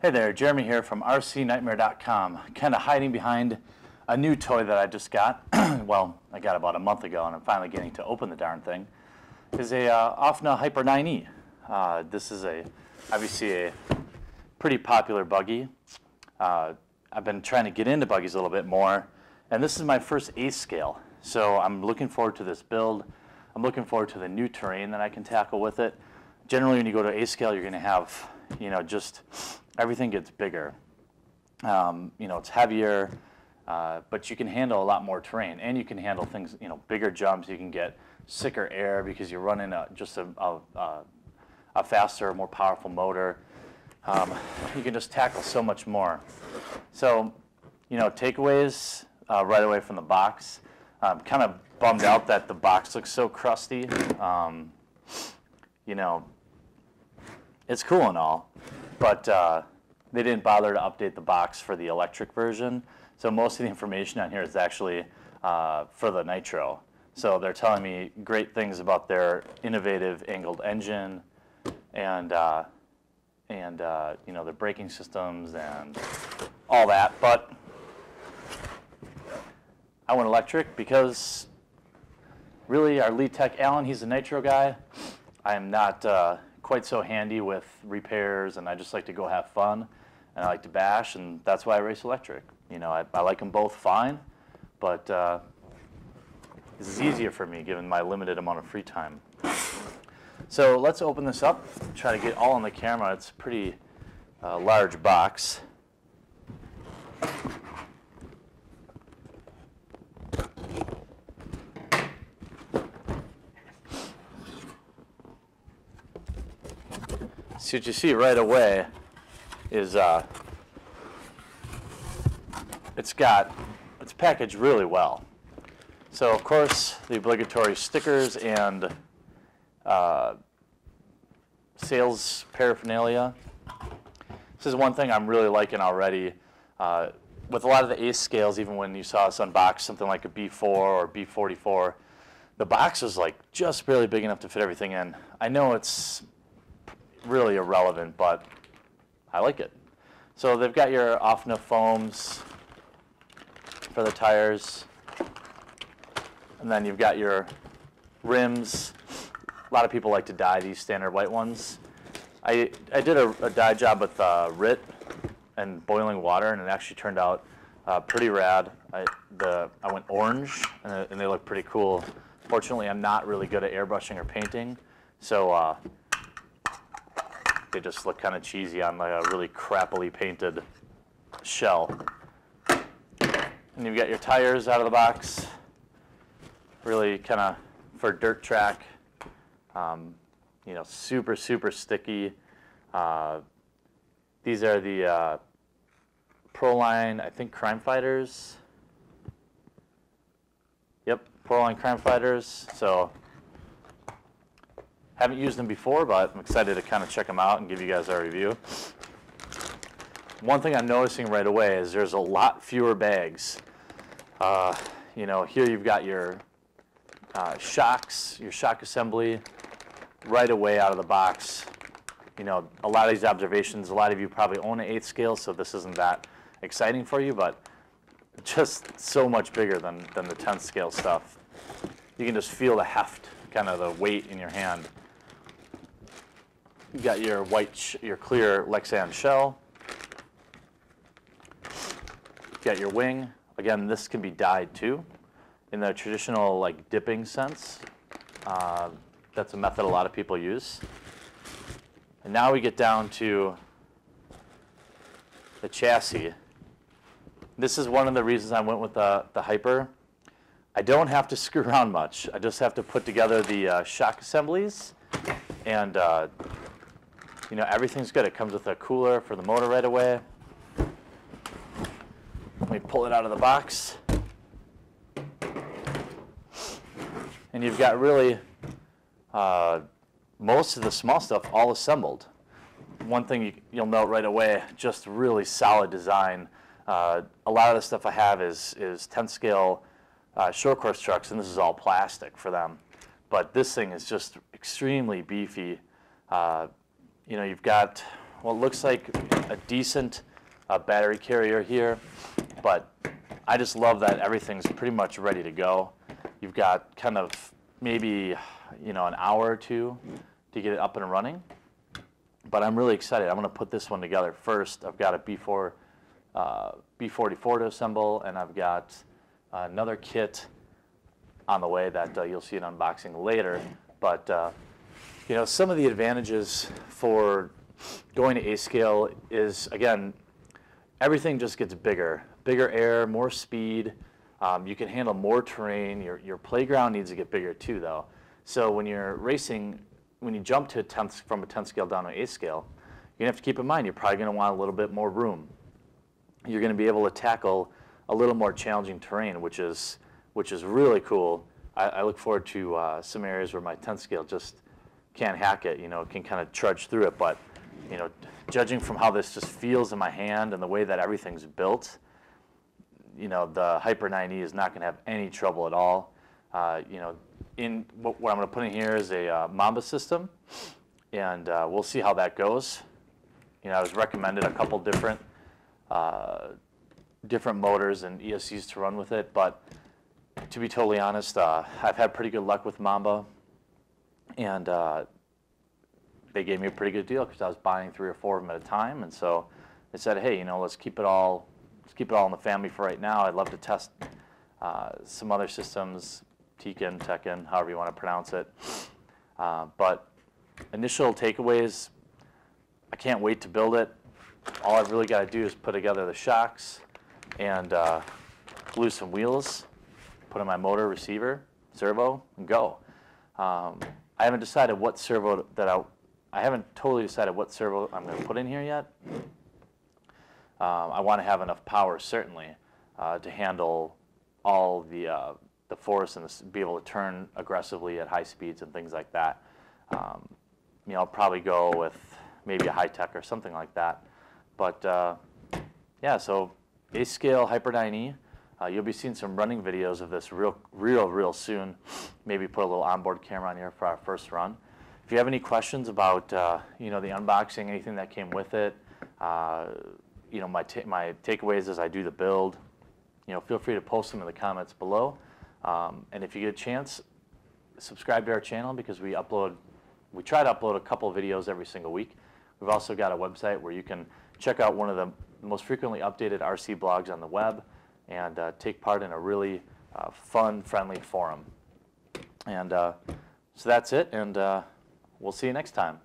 Hey there, Jeremy here from rcnightmare.com. Kind of hiding behind a new toy that I just got. Well, I got about a month ago, and I'm finally getting to open the darn thing. Is a OFNA Hyper 9E. This is obviously a pretty popular buggy. I've been trying to get into buggies a little bit more, and this is my first ace scale. So I'm looking forward to this build. I'm looking forward to the new terrain that I can tackle with it. Generally, when you go to ace scale, you're going to have, just everything gets bigger. It's heavier, but you can handle a lot more terrain, and you can handle things, bigger jumps. You can get sicker air because you're running just a faster, more powerful motor. You can just tackle so much more. So, takeaways right away from the box. I'm kind of bummed out that the box looks so crusty. It's cool and all, but they didn't bother to update the box for the electric version. So most of the information on here is actually for the Nitro. So they're telling me great things about their innovative angled engine and their braking systems and all that. But I went electric because really our lead tech, Alan, he's a Nitro guy. I am not quite so handy with repairs, and I just like to go have fun, and I like to bash, and that's why I race electric. I like them both fine, but this is easier for me given my limited amount of free time. So let's open this up, try to get all on the camera. It's a pretty large box. So what you see right away is it's packaged really well. So of course the obligatory stickers and sales paraphernalia. This is one thing I'm really liking already. With a lot of the ace scales, even when you saw us unbox something like a B4 or B44, the box was like just barely big enough to fit everything in. I know it's really irrelevant, but I like it. So they've got your OFNA foams for the tires, and then you've got your rims. A lot of people like to dye these standard white ones. I did a dye job with RIT and boiling water, and it actually turned out pretty rad. I went orange, and they look pretty cool. Fortunately, I'm not really good at airbrushing or painting, so they just look kind of cheesy on like a really crappily painted shell. And you've got your tires out of the box, really kind of for dirt track, super, super sticky. These are the Proline, I think, Crime Fighters. Yep, Proline Crime Fighters. So haven't used them before, but I'm excited to kind of check them out and give you guys our review. One thing I'm noticing right away is there's a lot fewer bags. Here you've got your shocks, your shock assembly right away out of the box. A lot of these observations, a lot of you probably own an 8th scale, so this isn't that exciting for you, but just so much bigger than the 10th scale stuff. You can just feel the heft, kind of the weight in your hand. You've got your your clear Lexan shell. You've got your wing. Again, this can be dyed too, in the traditional dipping sense. That's a method a lot of people use. And now we get down to the chassis. This is one of the reasons I went with the Hyper. I don't have to screw around much. I just have to put together the shock assemblies, and everything's good. It comes with a cooler for the motor right away. Let me pull it out of the box. And you've got really most of the small stuff all assembled. One thing you'll note right away, just really solid design. A lot of the stuff I have is 10th scale Shortcourse trucks, and this is all plastic for them. But this thing is just extremely beefy. You've got what looks like a decent battery carrier here, but I just love that everything's pretty much ready to go. You've got kind of maybe, an hour or two to get it up and running, but I'm really excited. I'm going to put this one together first. I've got a B44 to assemble, and I've got another kit on the way that you'll see an unboxing later. But some of the advantages for going to A-scale is, again, everything just gets bigger air, more speed. You can handle more terrain. Your playground needs to get bigger too, though. So when you're racing, when you jump to from a 10 scale down to an A scale, you're gonna have to keep in mind you're probably gonna want a little bit more room. You're gonna be able to tackle a little more challenging terrain, which is really cool. I look forward to some areas where my 10 scale just can't hack it. Can kind of trudge through it, but judging from how this just feels in my hand and the way that everything's built, the Hyper 9E is not going to have any trouble at all. What I'm going to put in here is a Mamba system, and we'll see how that goes. I was recommended a couple different motors and ESCs to run with it, but to be totally honest, I've had pretty good luck with Mamba, and they gave me a pretty good deal because I was buying 3 or 4 of them at a time, and so they said, hey, let's keep it all in the family for right now. I'd love to test some other systems, Tekken, however you want to pronounce it. But initial takeaways, I can't wait to build it. All I've really got to do is put together the shocks and glue some wheels, put in my motor, receiver, servo, and go. I haven't decided what servo I haven't totally decided what servo I'm going to put in here yet. I want to have enough power, certainly, to handle all the force and be able to turn aggressively at high speeds and things like that. I'll probably go with maybe a high-tech or something like that. But yeah, so A-scale Hyper 9E. You'll be seeing some running videos of this real soon. Maybe put a little onboard camera on here for our first run. If you have any questions about the unboxing, anything that came with it, my takeaways as I do the build, feel free to post them in the comments below. And if you get a chance, subscribe to our channel because we try to upload a couple of videos every single week. We've also got a website where you can check out one of the most frequently updated RC blogs on the web and take part in a really fun, friendly forum. And so that's it, and we'll see you next time.